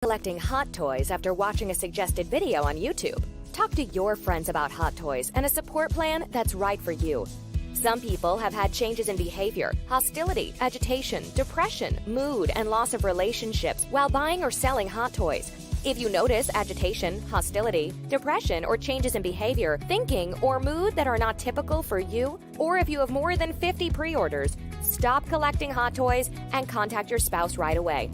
Collecting hot toys after watching a suggested video on YouTube? Talk to your friends about hot toys and a support plan that's right for you. Some people have had changes in behavior, hostility, agitation, depression, mood, and loss of relationships while buying or selling hot toys. If you notice agitation, hostility, depression, or changes in behavior, thinking, or mood that are not typical for you, or if you have more than 50 pre-orders, stop collecting hot toys and contact your spouse right away.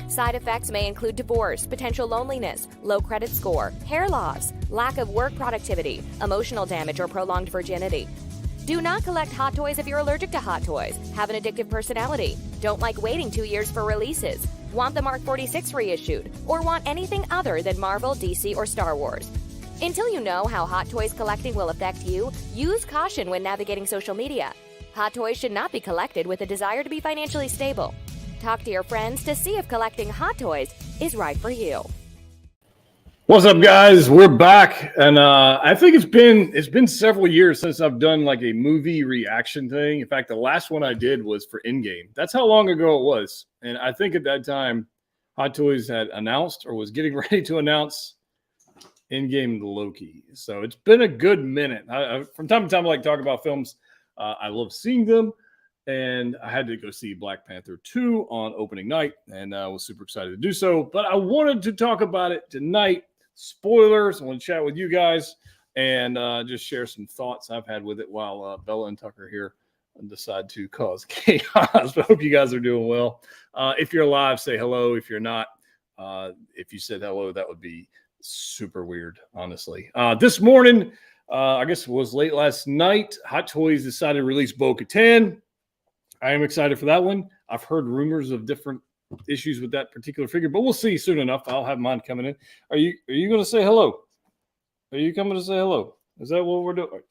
Side effects may include divorce, potential loneliness, low credit score, hair loss, lack of work productivity, emotional damage, or prolonged virginity. Do not collect hot toys if you're allergic to hot toys, have an addictive personality, don't like waiting 2 years for releases, want the Mark 46 reissued, or want anything other than Marvel, DC, or Star Wars. Until you know how hot toys collecting will affect you, use caution when navigating social media. Hot toys should not be collected with a desire to be financially stable. Talk to your friends to see if collecting hot toys is right for you. What's up, guys? We're back, and I think it's been several years since I've done like a movie reaction thing. In fact, the last one I did was for Endgame. That's how long ago it was, and I think at that time, Hot Toys had announced or was getting ready to announce Endgame Loki. So it's been a good minute. I from time to time, I like to talk about films. I love seeing them. And I had to go see Black Panther 2 on opening night, and I was super excited to do so. But I wanted to talk about it tonight. Spoilers. I want to chat with you guys and just share some thoughts I've had with it while Bella and Tucker here decide to cause chaos. I hope you guys are doing well. If you're live, say hello. If you're not, if you said hello, that would be super weird, honestly. This morning, I guess it was late last night, Hot Toys decided to release Bo-Katan. I am excited for that one. I've heard rumors of different issues with that particular figure, but we'll see soon enough. I'll have mine coming in. Are you going to say hello? Are you coming to say hello? Is that what we're doing?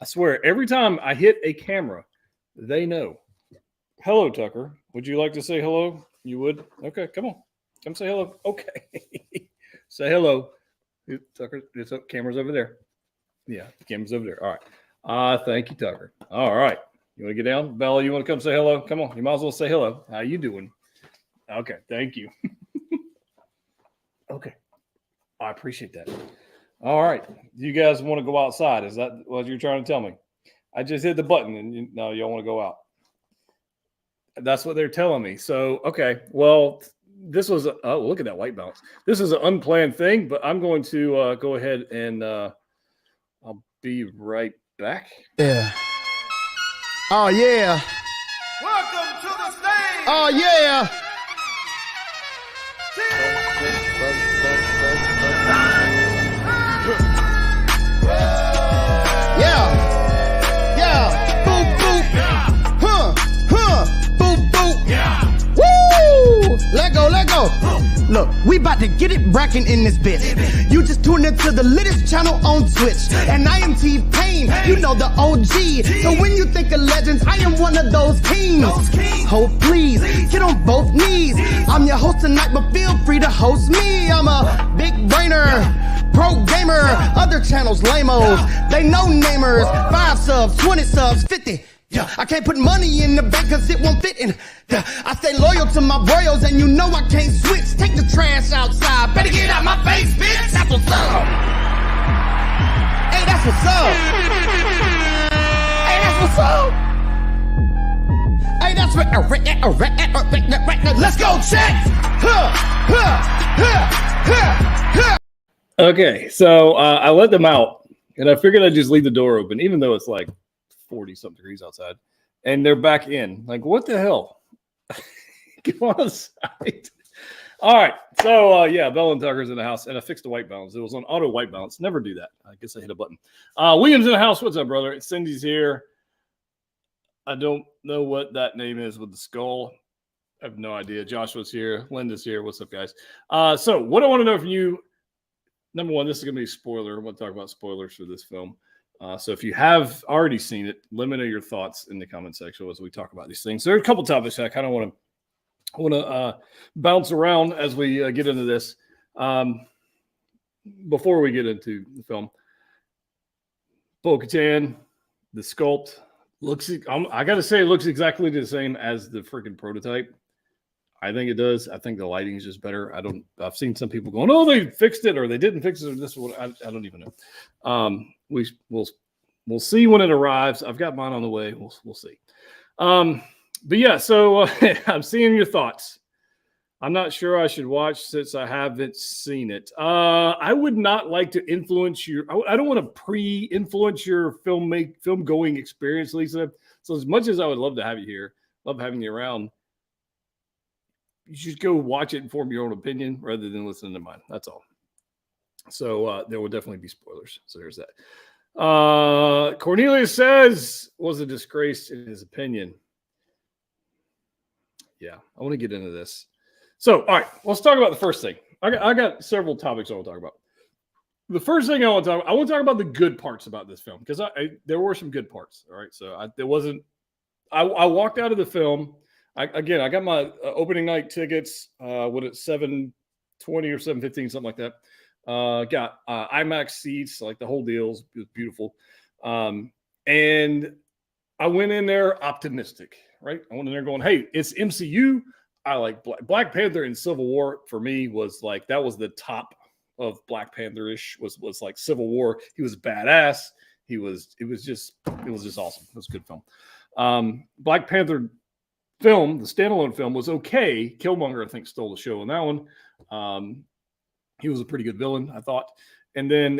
I swear, every time I hit a camera, they know. Hello, Tucker. Would you like to say hello? You would? Okay, come on. Come say hello. Okay. Say hello. Tucker, camera's over there. Yeah, the camera's over there. All right. Thank you, Tucker. All right. You want to get down? Bella, you want to come say hello? Come on. You might as well say hello. How you doing? Okay. Thank you. Okay. I appreciate that. All right. You guys want to go outside? Is that what you're trying to tell me? I just hit the button and no, y'all want to go out. That's what they're telling me. So, okay. Well, this was, oh, look at that white balance. This is an unplanned thing, but I'm going to go ahead and I'll be right back. Yeah. Oh, yeah. Welcome to the stage. Oh, yeah. Yeah. Yeah. Boop, boop. Boop, boop. Yeah. Woo! Let go, let go. Look, we about to get it brackin' in this bitch. You just tuned into the latest channel on Twitch. And I am T-Pain, you know the OG. So when you think of legends, I am one of those kings. Hope please, get on both knees. I'm your host tonight, but feel free to host me. I'm a big brainer, pro gamer. Other channels lame-os, they no namers. 5 subs, 20 subs, 50. Yeah, I can't put money in the bank cause it won't fit in. I stay loyal to my royals and you know I can't switch. Take the trash outside, better get out my face, bitch. That's what's up. Hey, that's what's up. Hey, that's what's up. Hey, that's right. Let's go check. Okay, so I let them out, and I figured I'd just leave the door open, even though it's like 40-something degrees outside, and they're back in. Like, what the hell? Go outside. All right, so yeah, Bella and Tucker's in the house, and I fixed the white balance. It was on auto white balance. Never do that. I guess I hit a button. William's in the house. What's up, brother? Cindy's here. I don't know what that name is with the skull. I have no idea. Joshua's here. Linda's here. What's up, guys? So what I want to know from you, number one, this is going to be a spoiler. I want to talk about spoilers for this film. So if you have already seen it, let me know your thoughts in the comment section as we talk about these things. So there are a couple topics I kind of want to bounce around as we get into this. Before we get into the film, Bo-Katan, the sculpt looks. I got to say, it looks exactly the same as the freaking prototype. I think it does. I think the lighting is just better. I've seen some people going, oh, they fixed it or they didn't fix it or this one. I don't even know. We'll see when it arrives. I've got mine on the way. We'll see. But yeah, so I'm seeing your thoughts. I'm not sure I should watch since I haven't seen it. I would not like to influence I don't want to pre-influence your film going experience, Lisa. So as much as I would love to have you here, love having you around, you should go watch it and form your own opinion rather than listening to mine. That's all. So there will definitely be spoilers. So there's that. Cornelius says was a disgrace in his opinion. Yeah, I want to get into this. So, all right, let's talk about the first thing. I got several topics I want to talk about. The first thing I want to talk about the good parts about this film because there were some good parts. All right, so I walked out of the film. I got my opening night tickets. What it's 7:20 or 7:15, something like that. Got IMAX seats, like the whole deal. It was beautiful. And I went in there optimistic, right? I went in there going, hey, it's MCU. I like Black Panther and Civil War for me was like, that was the top of Black Panther-ish was like Civil War. He was badass. It was just awesome. It was a good film. Black Panther film, the standalone film was okay. Killmonger, I think, stole the show on that one. He was a pretty good villain, I thought. And then,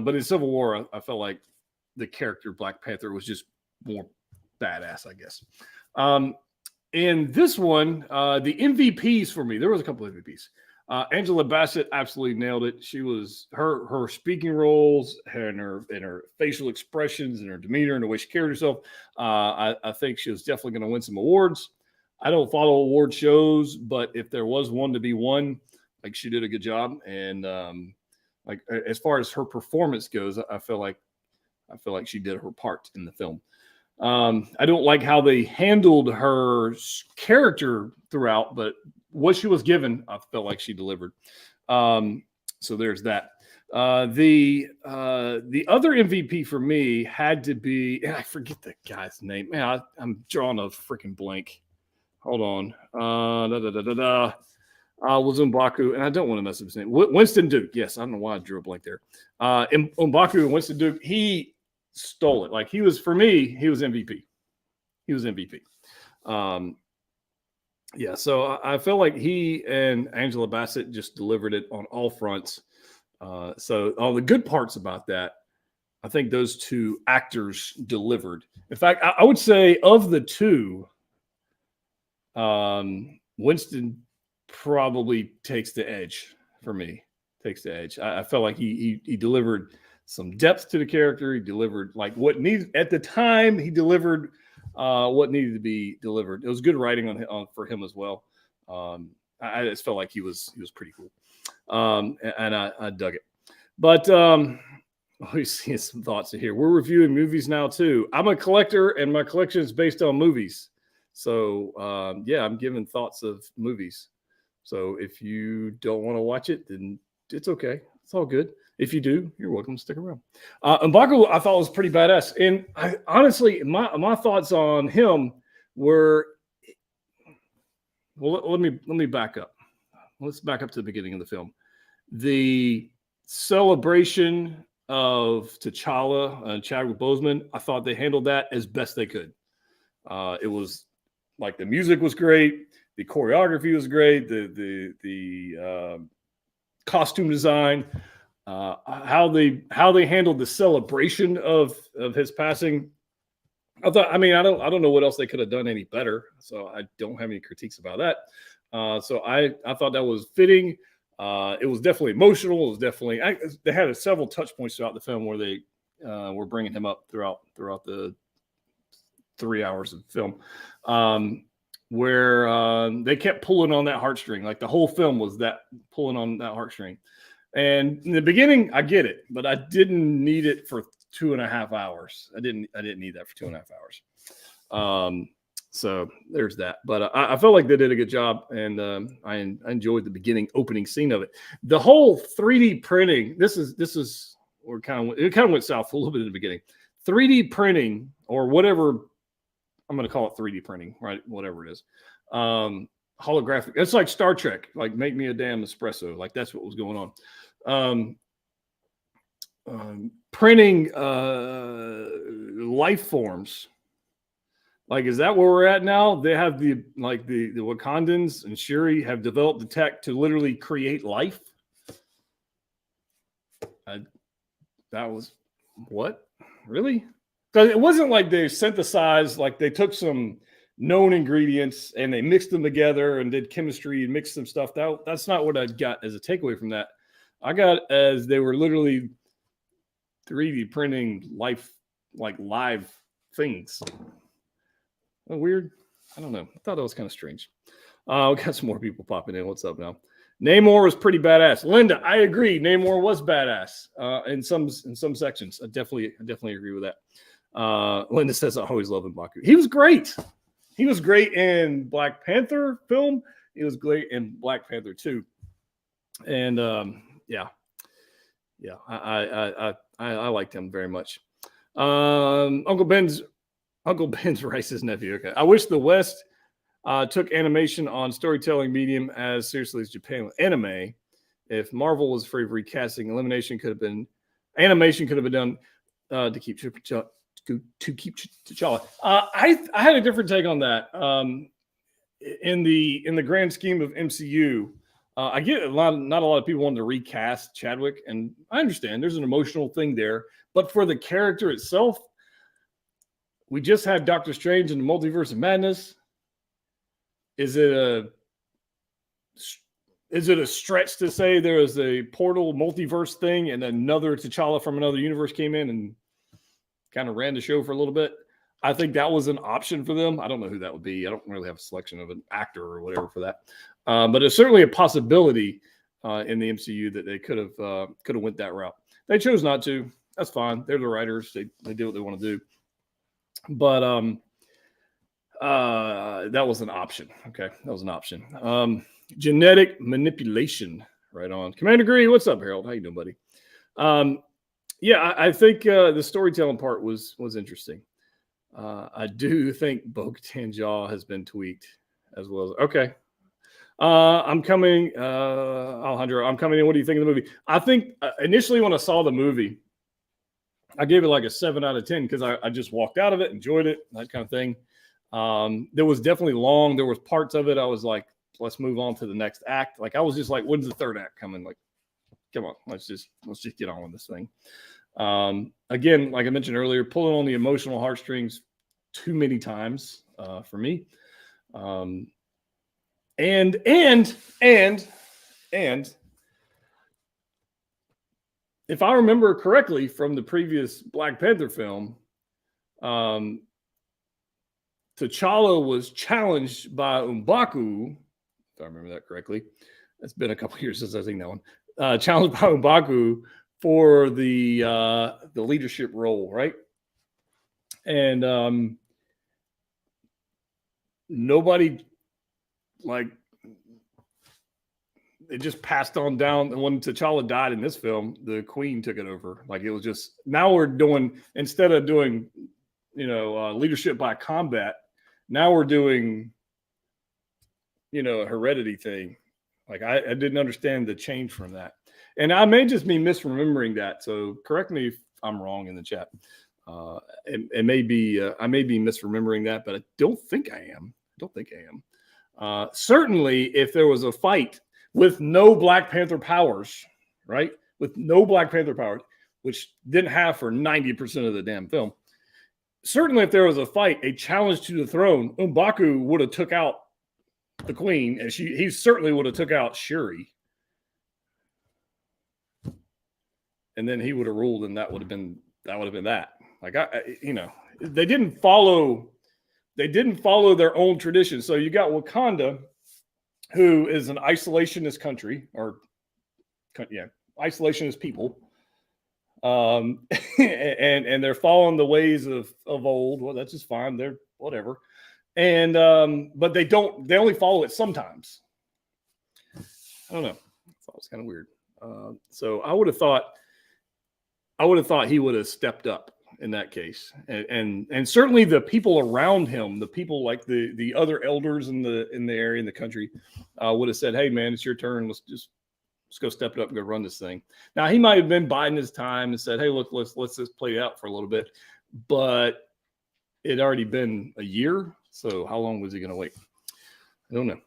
but in Civil War, I felt like the character Black Panther was just more badass, I guess. And this one, the MVPs for me, there was a couple of MVPs. Angela Bassett absolutely nailed it. She was her speaking roles and her facial expressions and her demeanor and the way she carried herself. I think she was definitely going to win some awards. I don't follow award shows, but if there was one to be won, like she did a good job. And like as far as her performance goes, I feel like she did her part in the film. I don't like how they handled her character throughout, but what she was given, I felt like she delivered. So there's that. The other MVP for me had to be, and I forget the guy's name. Man, I'm drawing a freaking blank. Hold on. Was M'Baku, and I don't want to mess up his name. Winston Duke. Yes, I don't know why I drew a blank there. M'Baku and Winston Duke, he stole it. Like he was, for me, he was MVP. He was MVP. Yeah, so I feel like he and Angela Bassett just delivered it on all fronts. So all the good parts about that, I think those two actors delivered. In fact, I would say of the two, Winston probably takes the edge for me. Takes the edge. I felt like he delivered some depth to the character. He delivered like what needed at the time. He delivered what needed to be delivered. It was good writing on for him as well. I just felt like he was pretty cool, and I dug it. But we see some thoughts in here. We're reviewing movies now too. I'm a collector, and my collection is based on movies. So yeah, I'm giving thoughts of movies. So if you don't want to watch it, then it's okay. It's all good. If you do, you're welcome to stick around. M'Baku, I thought was pretty badass. And I honestly, my thoughts on him were, well, let me back up. Let's back up to the beginning of the film. The celebration of T'Challa and Chadwick Boseman, I thought they handled that as best they could. It was like the music was great, the choreography was great, the costume design. How they handled the celebration of his passing, I thought. I mean, I don't know what else they could have done any better. So I don't have any critiques about that. So I thought that was fitting. It was definitely emotional. It was definitely. They had several touch points throughout the film where they were bringing him up throughout the 3 hours of film, where they kept pulling on that heartstring. Like the whole film was that pulling on that heartstring. And in the beginning, I get it, but I didn't need it for 2.5 hours. I didn't need that for 2.5 hours. So there's that. But I felt like they did a good job, and I enjoyed the opening scene of it. The whole 3D printing. This is where it kind of went south a little bit in the beginning. 3D printing, or whatever I'm going to call it, 3D printing, right? Whatever it is. holographic. It's like Star Trek. Like, make me a damn espresso. Like, that's what was going on. Printing life forms. Like, is that where we're at now? They have the Wakandans and Shuri have developed the tech to literally create life. That was what? Really? Because it wasn't like they synthesized, like they took some known ingredients and they mixed them together and did chemistry and mixed some stuff. That's not what I got as a takeaway from that. I got as they were literally 3D printing life, like live things. Weird. I don't know. I thought that was kind of strange. We got some more people popping in. What's up now? Namor was pretty badass. Linda, I agree. Namor was badass in some sections. I definitely agree with that. Linda says I always love M'Baku. He was great. He was great in Black Panther film. He was great in Black Panther 2. And I liked him very much. Uncle Ben's Rice's nephew. Okay. I wish the West took animation on storytelling medium as seriously as Japan with anime. If Marvel was afraid of recasting, animation could have been done to keep T'Challa. I had a different take on that. In the grand scheme of MCU, I get not a lot of people wanting to recast Chadwick, and I understand there's an emotional thing there. But for the character itself, we just had Doctor Strange in the Multiverse of Madness. Is it a stretch to say there is a portal multiverse thing and another T'Challa from another universe came in and kind of ran the show for a little bit? I think that was an option for them. I don't know who that would be. I don't really have a selection of an actor or whatever for that. But it's certainly a possibility in the MCU that they could have went that route. They chose not to. That's fine. They're the writers. They do what they want to do. But that was an option. Okay, that was an option. Genetic manipulation. Right on. Commander Green, what's up, Harold? How you doing, buddy? I think the storytelling part was interesting. I do think Bo-Katan jaw has been tweaked as well. Okay. I'm coming, Alejandro. I'm coming in. What do you think of the movie? I think initially when I saw the movie, I gave it like a 7 out of 10 because I just walked out of it, enjoyed it, that kind of thing. There was definitely long. There was parts of it I was like, let's move on to the next act. Like I was just like, when's the third act coming? Like, come on, let's just get on with this thing. Again, like I mentioned earlier, pulling on the emotional heartstrings too many times for me. And if I remember correctly from the previous Black Panther film, T'Challa was challenged by M'Baku, if I remember that correctly. It's been a couple of years since I've seen that one. Challenged by M'Baku for the leadership role, right? And nobody, like, it just passed on down. And when T'Challa died in this film, the Queen took it over. Like it was just, now we're doing, instead of doing, leadership by combat, now we're doing, a heredity thing. Like I didn't understand the change from that. And I may just be misremembering that. So correct me if I'm wrong in the chat. It may be, I may be misremembering that, but I don't think I am. Certainly if there was a fight with no Black Panther powers, right? With no Black Panther powers, which didn't have for 90% of the damn film. Certainly if there was a fight, a challenge to the throne, M'Baku would have took out the Queen, and he certainly would have took out Shuri. And then he would have ruled, and that would have been that. Like they didn't follow their own tradition. So you got Wakanda, who is an isolationist country, isolationist people. And they're following the ways of old. Well, that's just fine. They're whatever. And but they only follow it sometimes. I don't know. I thought it was kind of weird. So I would have thought he would have stepped up in that case, and certainly the people around him, the people like the other elders in the area in the country, would have said, "Hey, man, it's your turn. Let's go step it up and go run this thing." Now he might have been biding his time and said, "Hey, look, let's just play it out for a little bit," but it already been a year, so how long was he going to wait? I don't know.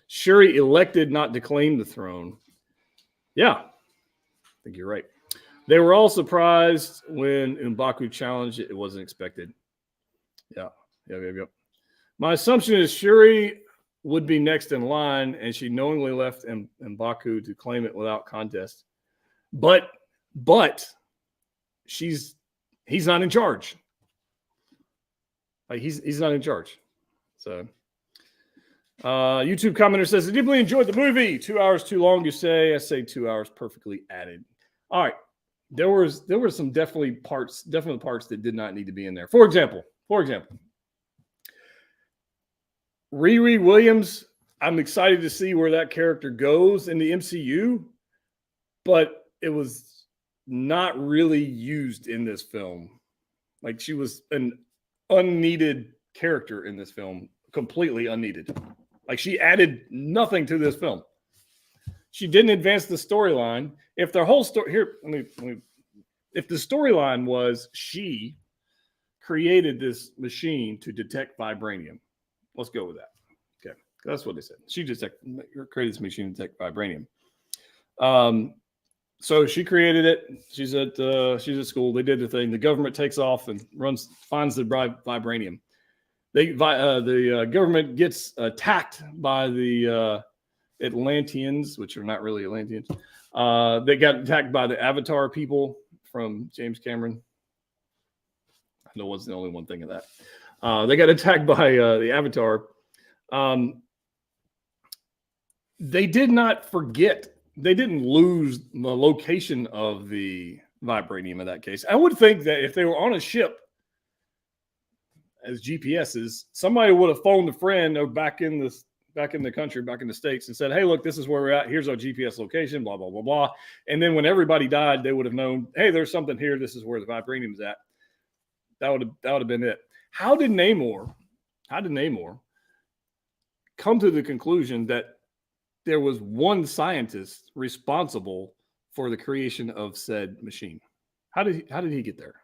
Shuri elected not to claim the throne. Yeah, I think you're right. They were all surprised when M'Baku challenged it. It wasn't expected. Yeah. My assumption is Shuri would be next in line, and she knowingly left M'Baku to claim it without contest. But he's not in charge. Like he's not in charge. So YouTube commenter says, I deeply enjoyed the movie. 2 hours too long, you say. I say 2 hours perfectly added. All right. There were some definite parts that did not need to be in there. For example, Riri Williams, I'm excited to see where that character goes in the MCU, but it was not really used in this film. Like she was an unneeded character in this film, completely unneeded. Like she added nothing to this film. She didn't advance the storyline. If the whole story here, if the storyline was she created this machine to detect vibranium, let's go with that. Okay, that's what they said. She created this machine to detect vibranium. So she created it. She's at school. They did the thing. The government takes off and finds the vibranium. The government gets attacked by the Atlanteans, which are not really Atlanteans. They got attacked by the Avatar people from James Cameron. I know it wasn't the only one thing of that. They got attacked by the Avatar. They did not forget. They didn't lose the location of the vibranium in that case. I would think that if they were on a ship as GPSs, somebody would have phoned a friend or back in the country, back in the States, and said, hey, look, this is where we're at. Here's our GPS location, blah, blah, blah, blah. And then when everybody died, they would have known, hey, there's something here. This is where the vibranium is at. That would have been it. How did Namor come to the conclusion that there was one scientist responsible for the creation of said machine? How did he get there?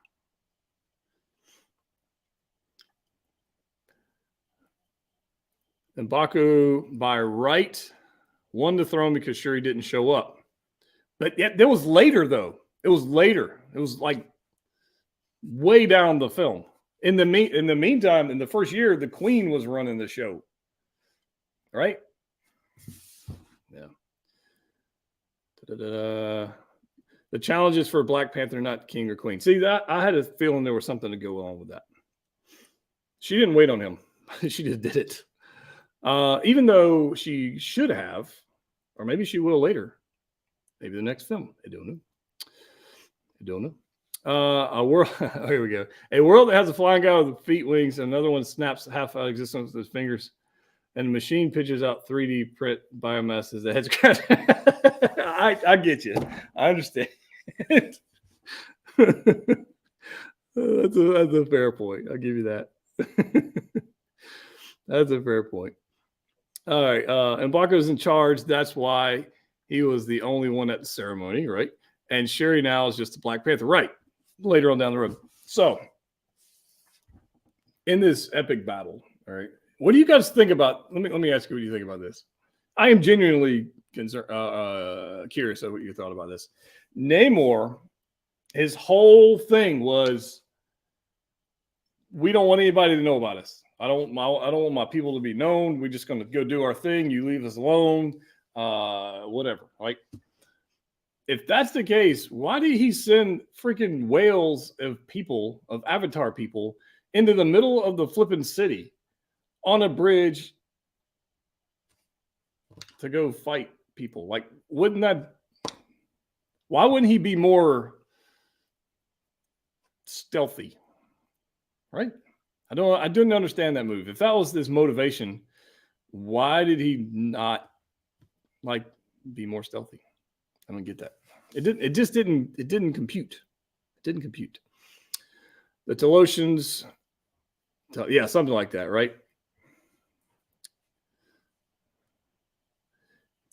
M'Baku, by right, won the throne because Shuri didn't show up. But yet, that was later, though. It was later. It was like way down the film. In the meantime, in the first year, the Queen was running the show. Right? Yeah. The challenges for Black Panther, not King or Queen. See, that I had a feeling there was something to go on with that. She didn't wait on him. She just did it. Even though she should have, or maybe she will later. Maybe the next film. I don't know. A world. Here we go. A world that has a flying guy with feet, wings, and another one snaps half out of existence with his fingers, and the machine pitches out 3D print biomass as a head scratch. I get you. I understand. That's a fair point. I'll give you that. That's a fair point. All right. M'Baku's in charge. That's why he was the only one at the ceremony, right? And Shuri now is just a Black Panther, right? Later on down the road. So, in this epic battle, all right, what do you guys think about? Let me ask you what you think about this. I am genuinely curious of what you thought about this. Namor, his whole thing was, we don't want anybody to know about us. I don't want my people to be known. We're just going to go do our thing. You leave us alone. Whatever. Like, if that's the case, why did he send freaking whales of people, of Avatar people, into the middle of the flipping city on a bridge to go fight people? Like, why wouldn't he be more stealthy? Right? I didn't understand that move. If that was his motivation, why did he not be more stealthy? I don't get that. It just didn't. It didn't compute. It didn't compute. The Talosians, yeah, something like that, right?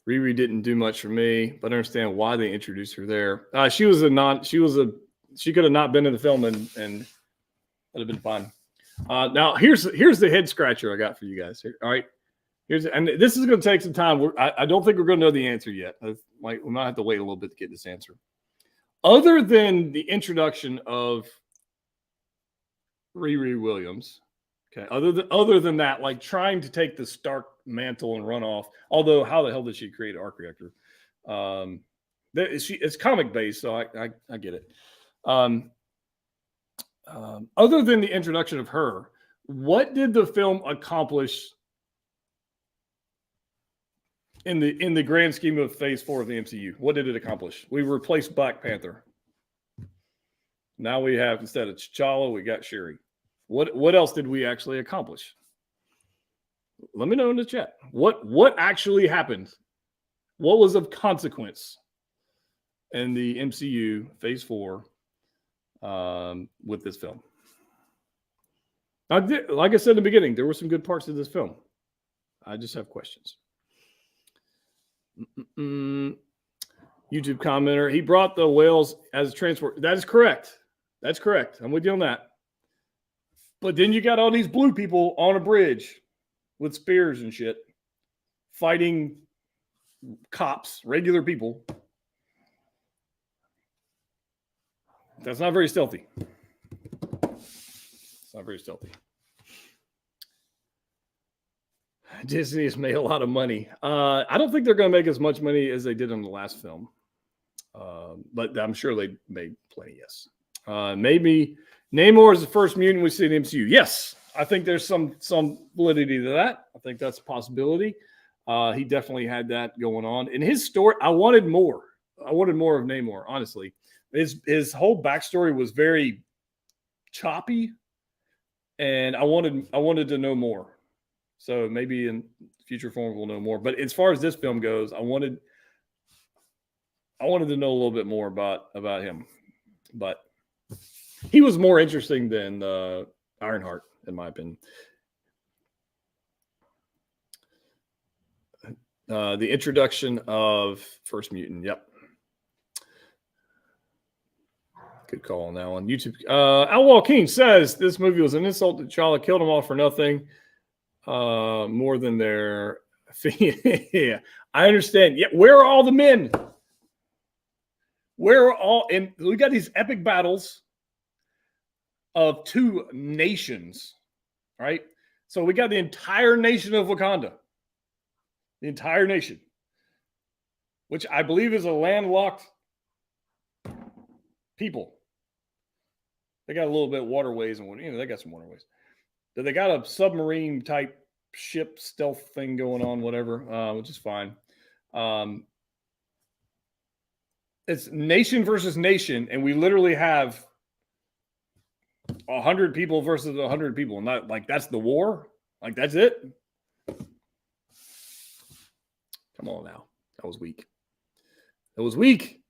Riri didn't do much for me, but I understand why they introduced her there. She could have not been in the film and would have been fine. Now here's the head scratcher I got for you guys. All right, and this is going to take some time. I don't think we're going to know the answer yet. We might have to wait a little bit to get this answer. Other than the introduction of Riri Williams, okay. Other than that, like trying to take the Stark mantle and run off. Although, how the hell did she create an arc reactor? It's comic based, so I get it. Other than the introduction of her, what did the film accomplish in the grand scheme of Phase 4 of the MCU? What did it accomplish? We replaced Black Panther. Now we have, instead of T'Challa, we got Shuri. What else did we actually accomplish? Let me know in the chat. What actually happened? What was of consequence in the MCU Phase 4 with this film? Like I said in the beginning, there were some good parts of this film. I just have questions. YouTube commenter, he brought the whales as a transport. That is correct. That's correct. I'm with you on that. But then you got all these blue people on a bridge with spears and shit fighting cops, regular people. That's not very stealthy. It's not very stealthy. Disney has made a lot of money. I don't think they're going to make as much money as they did on the last film. But I'm sure they made plenty, yes. Maybe Namor is the first mutant we see in the MCU. Yes, I think there's some validity to that. I think that's a possibility. He definitely had that going on. In his story, I wanted more. I wanted more of Namor, honestly. His whole backstory was very choppy, and I wanted to know more. So maybe in future form we'll know more. But as far as this film goes, I wanted to know a little bit more about him. But he was more interesting than Ironheart, in my opinion. The introduction of First Mutant. Yep. Good call on that one. YouTube. Outlaw King says this movie was an insult to T'Challa, killed them all for nothing. More than their yeah, I understand. Yeah, where are all the men? Where are all? And we got these epic battles of two nations, right? So we got the entire nation of Wakanda, the entire nation, which I believe is a landlocked people. They got a little bit of waterways and they got some waterways. They got a submarine type ship stealth thing going on, whatever, which is fine. It's nation versus nation, and we literally have 100 people versus 100 people. Not like that's the war. Like that's it. Come on now. That was weak. That was weak.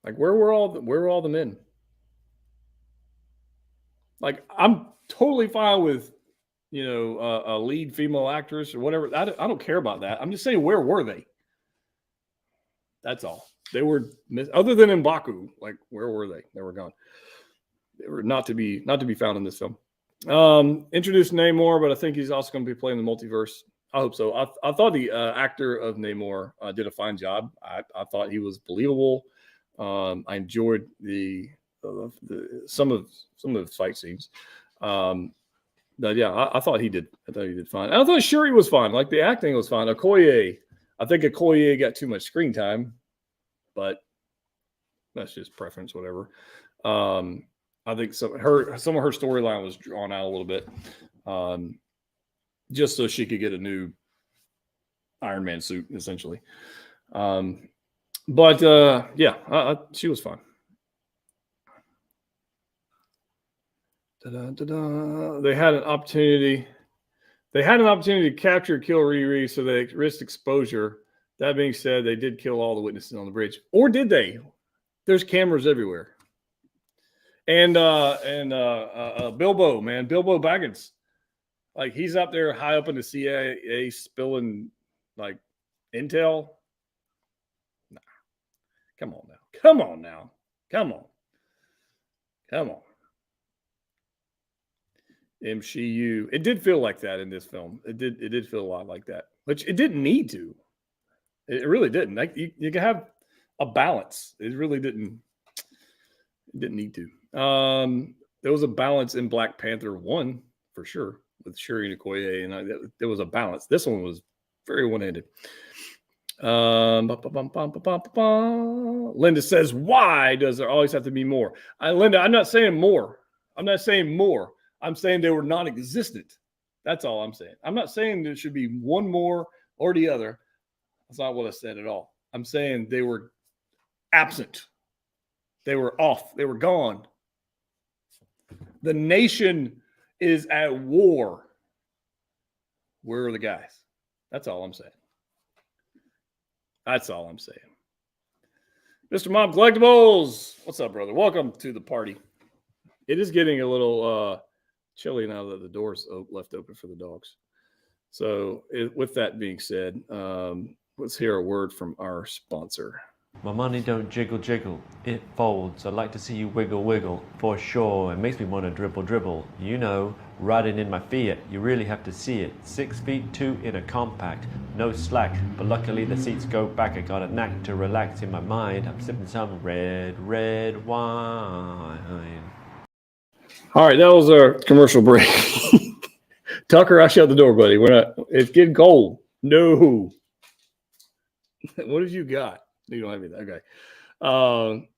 Like where were all the men? Like I'm totally fine with, a lead female actress or whatever. I don't care about that. I'm just saying, where were they? That's all. They were other than M'Baku. Like where were they? They were gone. They were not to be found in this film. Introduced Namor, but I think he's also going to be playing the multiverse. I hope so. I thought the actor of Namor did a fine job. I thought he was believable. I enjoyed some of the fight scenes. But yeah, I thought he did. I thought he did fine. I thought Shuri was fine. Like the acting was fine. Okoye, I think Okoye got too much screen time, but that's just preference, whatever. I think some of her storyline was drawn out a little bit, just so she could get a new Iron Man suit, essentially. But she was fine. They had an opportunity. They had an opportunity to capture, kill Riri, so they risked exposure. That being said, they did kill all the witnesses on the bridge. Or did they? There's cameras everywhere. And Bilbo, man, Bilbo Baggins. Like, he's up there high up in the CIA spilling, like, intel. Nah. Come on now. Come on now. Come on. Come on. MCU. It did feel like that in this film. It did feel a lot like that. Which it didn't need to. It really didn't. Like, you can have a balance. It really didn't. It didn't need to. There was a balance in Black Panther 1 for sure with Shuri and Okoye, and there was a balance. This one was very one-handed. Linda says, "Why does there always have to be more?" Linda, I'm not saying more. I'm not saying more. I'm saying they were non-existent. That's all I'm saying. I'm not saying there should be one more or the other. That's not what I said at all. I'm saying they were absent. They were off. They were gone. The nation is at war. Where are the guys? That's all I'm saying. That's all I'm saying. Mr. Mom Collectibles, what's up, brother? Welcome to the party. It is getting a little chilly now that the door's left open for the dogs. So with that being said, let's hear a word from our sponsor. My money don't jiggle jiggle, it folds. I'd like to see you wiggle wiggle, for sure. It makes me want to dribble dribble. You know, riding in my Fiat, you really have to see it. 6 feet 2 in a compact, no slack, but luckily the seats go back. I got a knack to relax in my mind. I'm sipping some red wine. All right, that was our commercial break. Tucker, I shut the door, buddy. It's getting cold. No. What have you got? You don't have anything. Okay.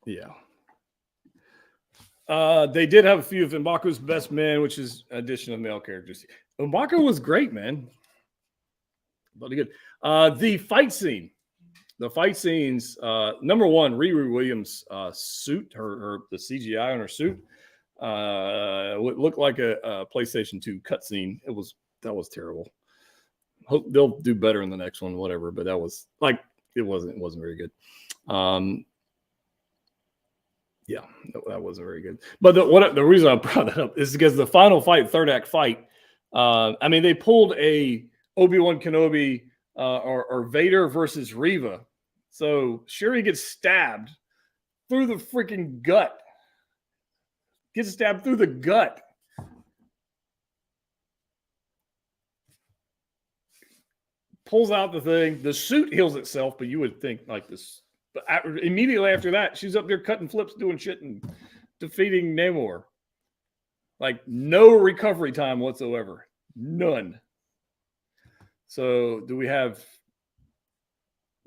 Yeah. They did have a few of M'Baku's best men, which is addition of male characters. M'Baku was great, man. Bloody good. The fight scene. The fight scenes, number one, Riri Williams' suit, the CGI on her suit, looked like a PlayStation 2 cutscene. That was terrible. Hope they'll do better in the next one, whatever. But that was like it wasn't very good. Yeah, that wasn't very good. But the reason I brought that up is because the final fight, third act fight. I mean, they pulled a Obi-Wan Kenobi or Vader versus Reva. So Shuri gets stabbed through the freaking gut. Gets stabbed through the gut. Pulls out the thing. The suit heals itself, but you would think like this. But immediately after that, she's up there cutting flips, doing shit, and defeating Namor. Like no recovery time whatsoever. None. So do we have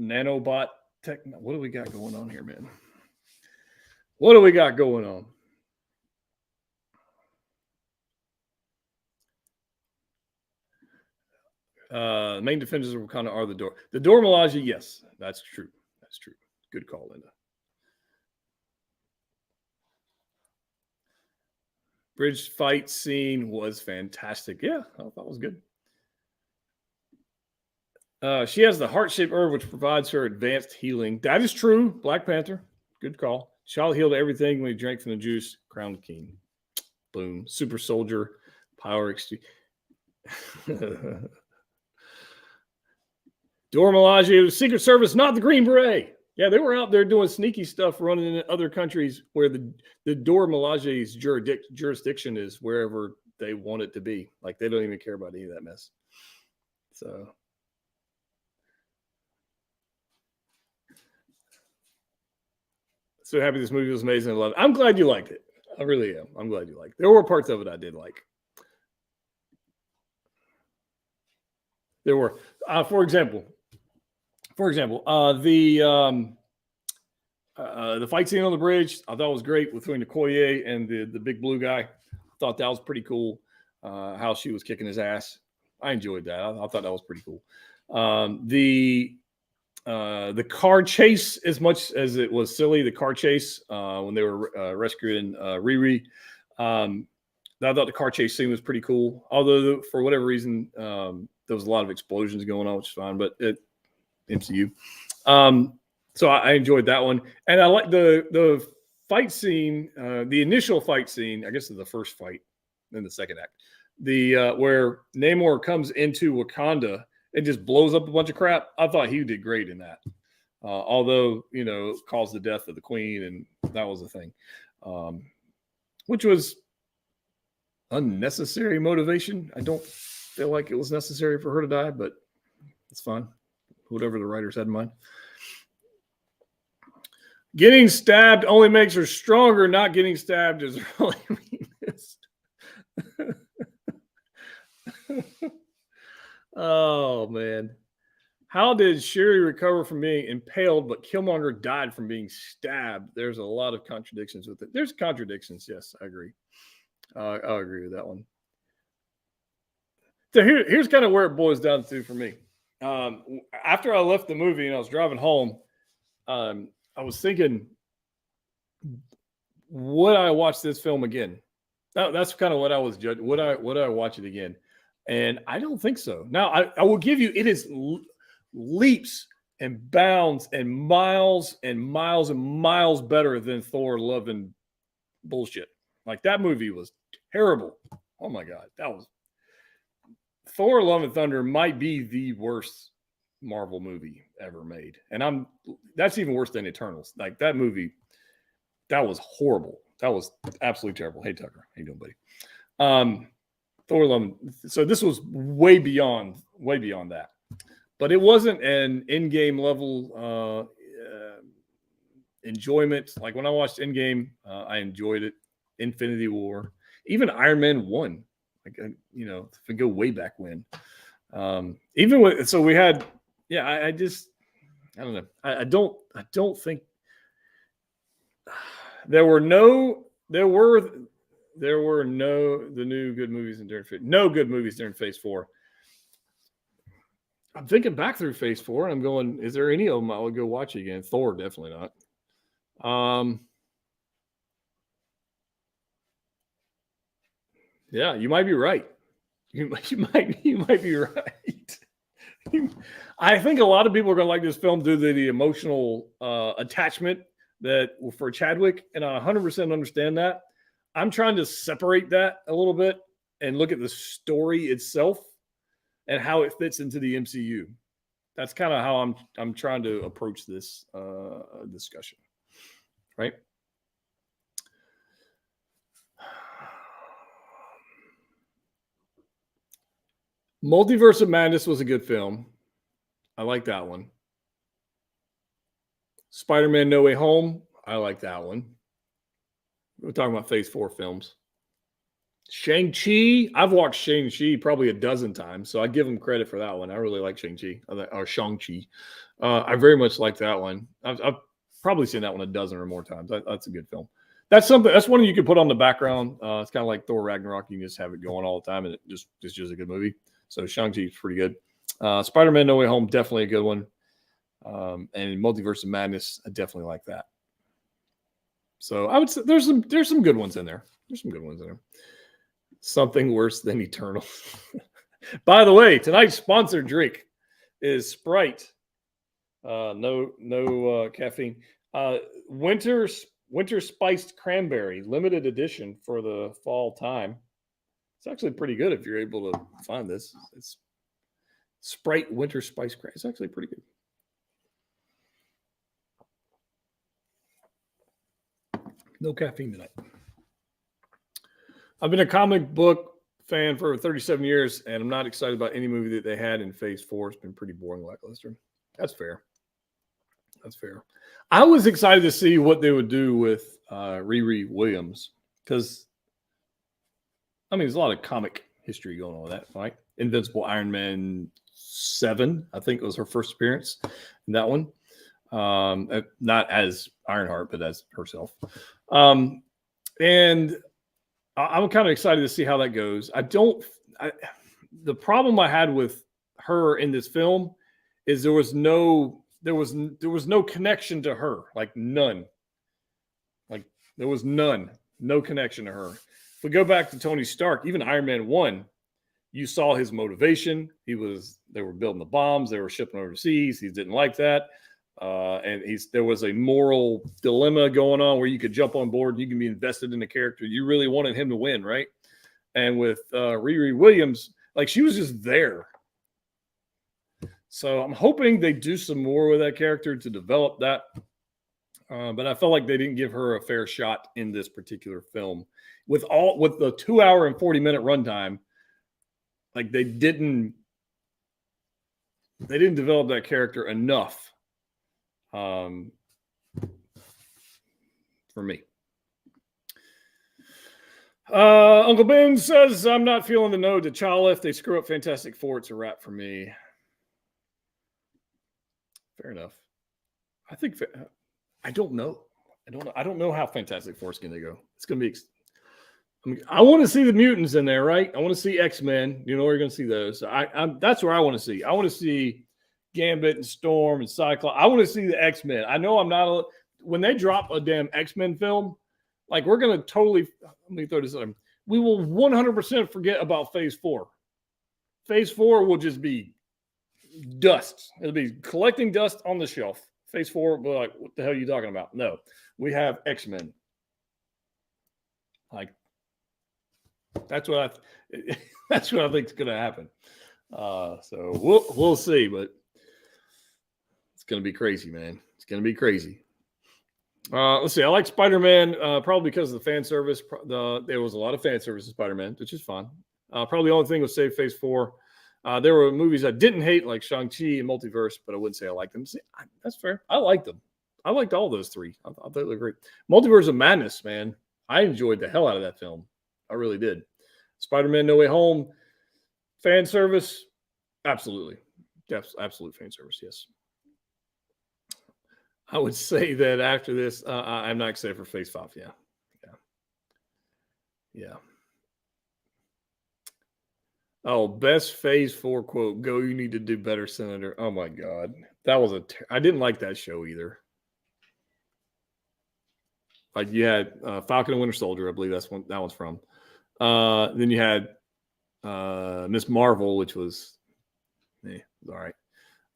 nanobot tech? What do we got going on here, man? What do we got going on? Main defenders of Wakanda are the door. The Dora Milaje, yes, that's true. That's true. Good call, Linda. Bridge fight scene was fantastic. Yeah, I thought that was good. She has the heart-shaped herb, which provides her advanced healing. That is true. Black Panther. Good call. Child healed everything when he drank from the juice. Crowned king. Boom. Super soldier. Power exchange. Dora Milaje was Secret Service, not the Green Beret. Yeah, they were out there doing sneaky stuff, running in other countries where the Dora Milaje's jurisdiction is wherever they want it to be. Like, they don't even care about any of that mess. So happy this movie was amazing. I love it. I'm glad you liked it. I really am. I'm glad you liked it. There were parts of it I did like. There were, for example, the fight scene on the bridge, I thought was great between Okoye and the big blue guy. I thought that was pretty cool. How she was kicking his ass. I enjoyed that. I thought that was pretty cool. The car chase, as much as it was silly, the car chase when they were rescuing Riri, I thought the car chase scene was pretty cool. Although for whatever reason, there was a lot of explosions going on, which is fine, but MCU. So I enjoyed that one. And I like the fight scene, the initial fight scene, I guess is the first fight in the second act, where Namor comes into Wakanda and just blows up a bunch of crap. I thought he did great in that. Although, caused the death of the queen, and that was a thing, which was unnecessary motivation. I don't feel like it was necessary for her to die, but it's fine. Whatever the writers had in mind. Getting stabbed only makes her stronger. Not getting stabbed is really weakness. Oh, man. How did Shuri recover from being impaled, but Killmonger died from being stabbed? There's a lot of contradictions with it. There's contradictions. Yes, I agree. I'll agree with that one. So here's kind of where it boils down to for me. After I left the movie and I was driving home, I was thinking, would I watch this film again? That's kind of what I was judging. Would I watch it again? And I don't think so. Now, I will give you, it is leaps and bounds and miles and miles and miles better than Thor: Love and Bullshit. Like, that movie was terrible. Oh my God. That was Thor: Love and Thunder might be the worst Marvel movie ever made. And that's even worse than Eternals. Like, that movie, that was horrible. That was absolutely terrible. Hey, Tucker. How you doing, buddy? Thor: Love. So this was way beyond that. But it wasn't an in-game level enjoyment. Like, when I watched Endgame, I enjoyed it. Infinity War, even Iron Man 1. Like, if we go way back when. Even with, so we had, I don't know. I don't think there were no good movies during Phase 4. I'm thinking back through Phase 4 and I'm going, is there any of them I would go watch again? Thor, definitely not. Yeah, you might be right. You might be right. I think a lot of people are going to like this film due to the emotional attachment that for Chadwick, and I 100% understand that. I'm trying to separate that a little bit and look at the story itself and how it fits into the MCU. That's kind of how I'm trying to approach this discussion, right? Multiverse of Madness was a good film. I like that one. Spider-Man No Way Home, I like that one. We're talking about Phase 4 films. Shang-Chi, I've watched Shang-Chi probably a dozen times, so I give him credit for that one. I really like Shang-Chi, or Shang-Chi. I very much like that one. I've probably seen that one a dozen or more times. That's a good film. That's one you can put on the background. It's kind of like Thor Ragnarok. You can just have it going all the time, and it's just a good movie. So Shang-Chi is pretty good. Spider-Man No Way Home, definitely a good one. And Multiverse of Madness, I definitely like that. So I would say there's some good ones in there. Something worse than Eternal. By the way, tonight's sponsored drink is Sprite. No caffeine. Winter spiced cranberry, limited edition for the fall time. It's actually pretty good if you're able to find this. It's Sprite Winter Spice Cranberry. It's actually pretty good. No caffeine tonight. I've been a comic book fan for 37 years, and I'm not excited about any movie that they had in Phase 4. It's been pretty boring, lackluster. That's fair. I was excited to see what they would do with Riri Williams, because there's a lot of comic history going on with that, right? Invincible Iron Man 7, I think it was her first appearance in that one. Not as Ironheart, but as herself. And I'm kind of excited to see how that goes. The problem I had with her in this film is there was no connection to her, like none. Like, there was no connection to her. If we go back to Tony Stark, even Iron Man 1, you saw his motivation. They were building the bombs. They were shipping overseas. He didn't like that. And there was a moral dilemma going on where you could jump on board and you can be invested in the character. You really wanted him to win, right? And with Riri Williams, like she was just there. So I'm hoping they do some more with that character to develop that. But I felt like they didn't give her a fair shot in this particular film. With the 2 hour and 40-minute runtime, like they didn't develop that character enough for me. Uncle Ben says, I'm not feeling the no to T'Challa. If they screw up Fantastic Four, it's a wrap for me. Fair enough. I don't know. I don't know how Fantastic Four is going to go. It's going to be. I want to see the mutants in there, right? I want to see X-Men. You know, we're going to see those. That's where I want to see. I want to see Gambit and Storm and Cyclops. I want to see the X-Men. I know I'm not when they drop a damn X-Men film, like we're going to totally. Let me throw this on. We will 100% forget about Phase 4. Phase 4 will just be dust. It'll be collecting dust on the shelf. Phase 4, we're like, what the hell are you talking about? No, we have X-Men. Like that's what I think is going to happen. So we'll see, but it's going to be crazy, man. It's going to be crazy. Let's see. I like Spider-Man probably because of the fan service. There was a lot of fan service in Spider-Man, which is fun. Probably the only thing was save Phase 4. There were movies I didn't hate, like Shang-Chi and Multiverse, but I wouldn't say I liked them. See, that's fair. I liked them. I liked all those three. I thought they were great. Multiverse of Madness, man. I enjoyed the hell out of that film. I really did. Spider-Man No Way Home, fan service, absolutely. Yes, absolute fan service, yes. I would say that after this, I'm not excited for Phase 5. Yeah. Oh, best Phase 4 quote, go, you need to do better, Senator. Oh, my God. That was I didn't like that show either. Like you had Falcon and Winter Soldier, I believe that one's from. Then you had Miss Marvel, which was all right.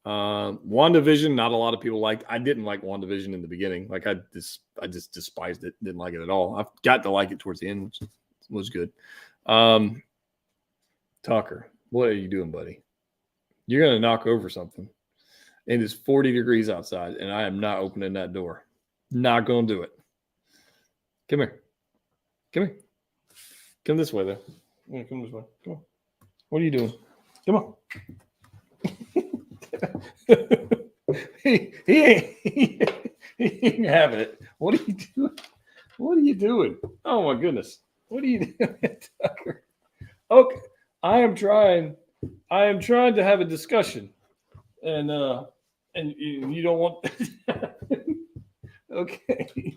WandaVision, not a lot of people liked. I didn't like WandaVision in the beginning. Like I just despised it. Didn't like it at all. I've got to like it towards the end, which was good. Tucker, what are you doing, buddy? You're going to knock over something. It is 40 degrees outside, and I am not opening that door. Not going to do it. Come here. Come this way, though. Yeah, come this way. Come on. What are you doing? Come on. he ain't having it. What are you doing? What are you doing? Oh, my goodness. What are you doing, Tucker? Okay. I am trying to have a discussion, and you don't want. Okay,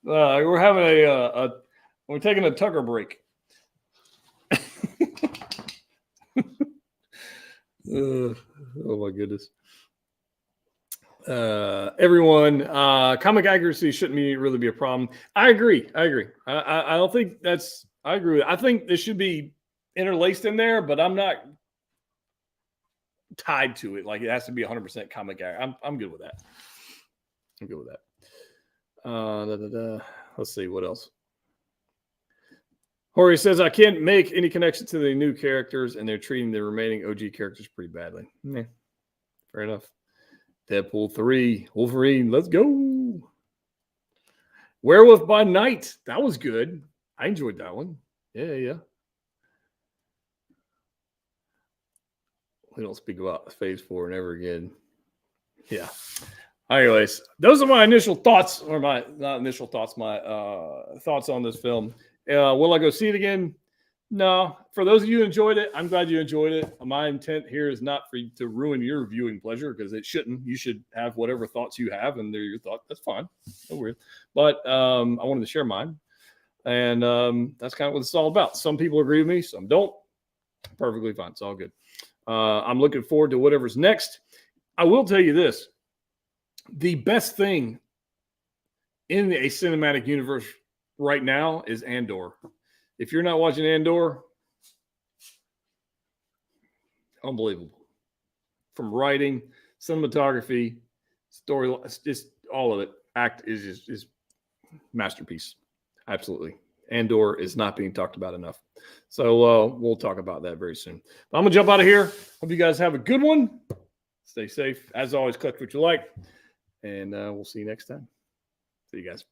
we're having we're taking a Tucker break. Oh my goodness. Everyone, comic accuracy shouldn't really be a problem. I agree. I don't think that's. I agree with it. I think this should be interlaced in there, but I'm not tied to it. Like it has to be 100% comic accuracy. I'm good with that. Let's see what else. Jorge says I can't make any connection to the new characters, and they're treating the remaining OG characters pretty badly. Fair enough. Deadpool 3, Wolverine, let's go. Werewolf by Night, that was good. I enjoyed that one. Yeah. We don't speak about Phase 4 never again. Yeah. Anyways, those are my initial thoughts, or my thoughts on this film. Will I go see it again? No. For those of you who enjoyed it, I'm glad you enjoyed it. My intent here is not for you to ruin your viewing pleasure, because it shouldn't. You should have whatever thoughts you have, and they're your thoughts. That's fine. No weird. But I wanted to share mine. And that's kind of what it's all about. Some people agree with me, some don't. Perfectly fine. It's all good. I'm looking forward to whatever's next. I will tell you this. The best thing in a cinematic universe right now is Andor. If you're not watching Andor, Unbelievable. From writing, cinematography, story, just all of it. Act is masterpiece. Absolutely. Andor is not being talked about enough. So we'll talk about that very soon. But I'm going to jump out of here. Hope you guys have a good one. Stay safe. As always, click what you like. And we'll see you next time. See you guys.